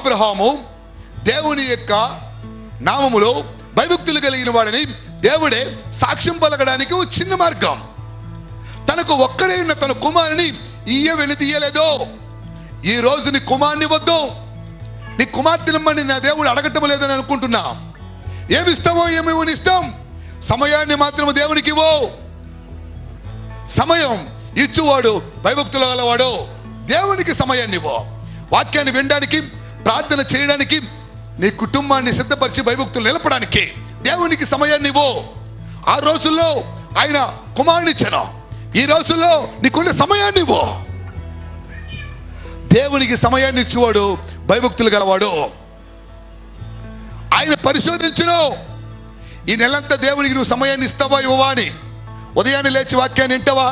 అబ్రహాము దేవుని యొక్క నామములో భయభక్తులు కలిగిన వాడని దేవుడే సాక్ష్యం పలకడానికి ఒక చిన్న మార్గం. తనకు ఒక్కడే ఉన్న తన కుమారుని వెను తీయలేదో. ఈ రోజు నీ కుమారుని వద్దు, నీ కుమార్తెనమ్మని నా దేవుడు అడగటం లేదని అనుకుంటున్నా. ఏమిస్తావో ఏమేమో ఇష్టం, సమయాన్ని మాత్రము దేవునికి ఇవ్వు. సమయం ఇచ్చువాడు భయభక్తులు గలవాడు. దేవునికి సమయాన్ని ఇవ్వు. వాక్యాన్ని వినడానికి, ప్రార్థన చేయడానికి, నీ కుటుంబాన్ని సిద్ధపరిచి భయభక్తులు నిలపడానికి దేవునికి సమయాన్ని ఇవ్వు. ఆ రోజుల్లో ఆయన కుమారుని ఇచ్చాను, ఈ రోజుల్లో నీకున్న సమయాన్ని ఇవ్వు. దేవునికి సమయాన్ని ఇచ్చేవాడు భయభక్తులు గలవాడు. ఆయన పరిశోధించును, ఈ నెలంతా దేవునికి నువ్వు సమయాన్ని ఇస్తావా ఇవ్వవా అని. ఉదయాన్నే లేచి వాక్యాన్ని వింటావా,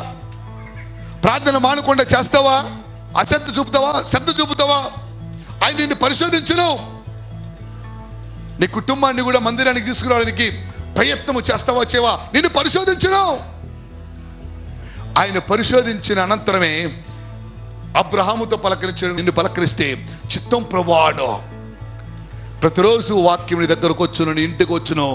ప్రార్థన మానకుండా చేస్తావా, అశ్రద్ధ చూపుతావా, శ్రద్ధ చూపుతావా? ఆయన నిన్ను పరిశోధించును. నీ కుటుంబాన్ని కూడా మందిరానికి తీసుకురావడానికి ప్రయత్నము చేస్తావా చేవా, నిన్ను పరిశోధించును. ఆయన పరిశోధించిన అనంతరమే అబ్రహాముతో పలకరించడం. నిన్ను పలకరిస్తే చిత్తం ప్రభువాడు. ప్రతిరోజు వాక్యం నీ దగ్గరకు వచ్చును, నీ ఇంటికి వచ్చును.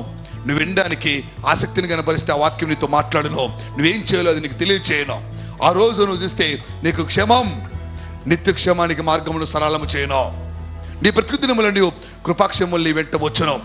నువ్వు వినడానికి ఆసక్తిని కనబరిస్తే ఆ వాక్యం నీతో మాట్లాడును. నువ్వేం చేయాలో అది నీకు తెలియచేయను. ఆ రోజు నువ్వు చూస్తే నీకు క్షేమం, నిత్య క్షేమానికి మార్గమును సరళము చేయను. నీ బ్రతుకు దినములను కృపాక్షేమల్ని వెంట వచ్చును.